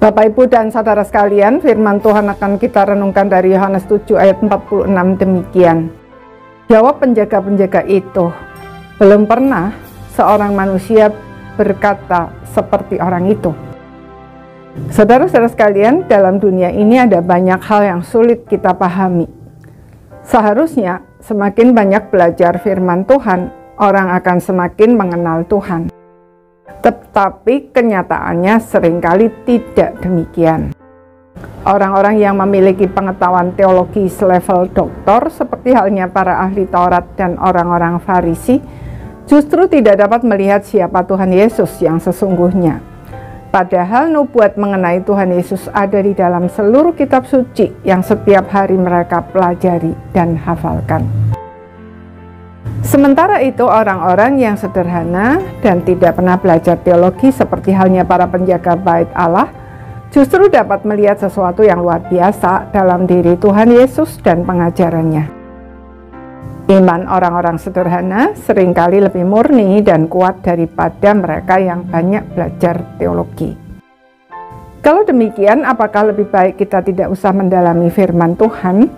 Bapak, Ibu, dan Saudara sekalian, firman Tuhan akan kita renungkan dari Yohanes 7 ayat 46 demikian. Jawab penjaga-penjaga itu, belum pernah seorang manusia berkata seperti orang itu. Saudara-saudara sekalian, dalam dunia ini ada banyak hal yang sulit kita pahami. Seharusnya semakin banyak belajar firman Tuhan, orang akan semakin mengenal Tuhan. Tetapi kenyataannya seringkali tidak demikian. Orang-orang yang memiliki pengetahuan teologi selevel doktor, seperti halnya para ahli Taurat dan orang-orang Farisi, justru tidak dapat melihat siapa Tuhan Yesus yang sesungguhnya. Padahal nubuat mengenai Tuhan Yesus ada di dalam seluruh kitab suci yang setiap hari mereka pelajari dan hafalkan. Sementara itu, orang-orang yang sederhana dan tidak pernah belajar teologi seperti halnya para penjaga bait Allah justru dapat melihat sesuatu yang luar biasa dalam diri Tuhan Yesus dan pengajarannya. Iman orang-orang sederhana seringkali lebih murni dan kuat daripada mereka yang banyak belajar teologi. Kalau demikian, apakah lebih baik kita tidak usah mendalami firman Tuhan,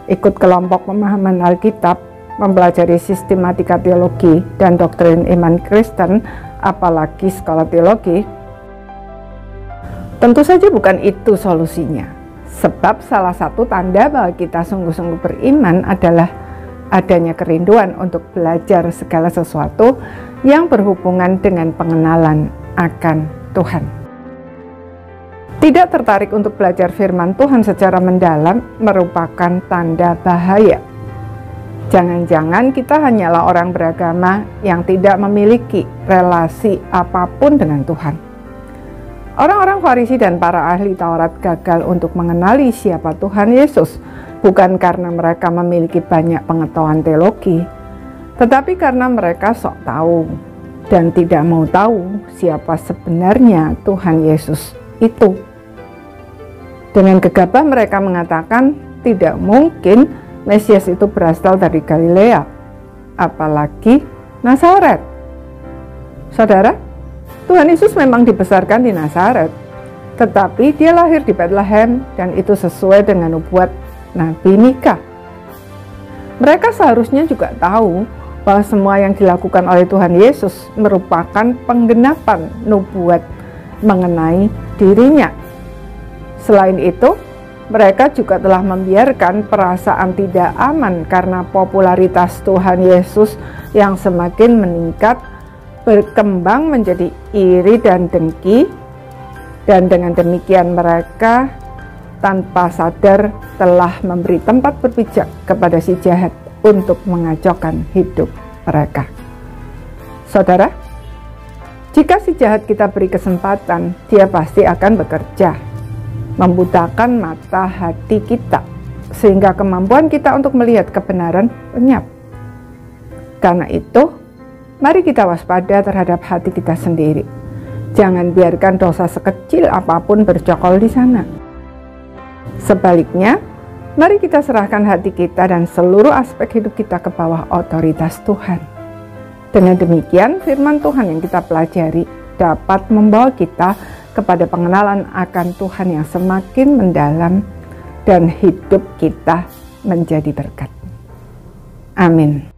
ikut kelompok pemahaman Alkitab, mempelajari sistematika teologi dan doktrin iman Kristen, apalagi sekolah teologi? Tentu saja bukan itu solusinya. Sebab salah satu tanda bahwa kita sungguh-sungguh beriman adalah adanya kerinduan untuk belajar segala sesuatu yang berhubungan dengan pengenalan akan Tuhan. Tidak tertarik untuk belajar firman Tuhan secara mendalam merupakan tanda bahaya. Jangan-jangan kita hanyalah orang beragama yang tidak memiliki relasi apapun dengan Tuhan. Orang-orang Farisi dan para ahli Taurat gagal untuk mengenali siapa Tuhan Yesus, bukan karena mereka memiliki banyak pengetahuan teologi, tetapi karena mereka sok tahu dan tidak mau tahu siapa sebenarnya Tuhan Yesus itu. Dengan gegabah mereka mengatakan tidak mungkin Mesias itu berasal dari Galilea, apalagi Nazaret. Saudara, Tuhan Yesus memang dibesarkan di Nazaret, tetapi dia lahir di Bethlehem dan itu sesuai dengan nubuat Nabi Mika. Mereka seharusnya juga tahu bahwa semua yang dilakukan oleh Tuhan Yesus merupakan penggenapan nubuat mengenai dirinya. Selain itu, mereka juga telah membiarkan perasaan tidak aman karena popularitas Tuhan Yesus yang semakin meningkat, berkembang menjadi iri dan dengki, dan dengan demikian mereka tanpa sadar telah memberi tempat berpijak kepada si jahat untuk mengacaukan hidup mereka. Saudara, jika si jahat kita beri kesempatan, dia pasti akan bekerja membutakan mata hati kita, sehingga kemampuan kita untuk melihat kebenaran lenyap. Karena itu, mari kita waspada terhadap hati kita sendiri. Jangan biarkan dosa sekecil apapun bercokol di sana. Sebaliknya, mari kita serahkan hati kita dan seluruh aspek hidup kita ke bawah otoritas Tuhan. Dengan demikian, firman Tuhan yang kita pelajari dapat membawa kita kepada pengenalan akan Tuhan yang semakin mendalam dan hidup kita menjadi berkat. Amin.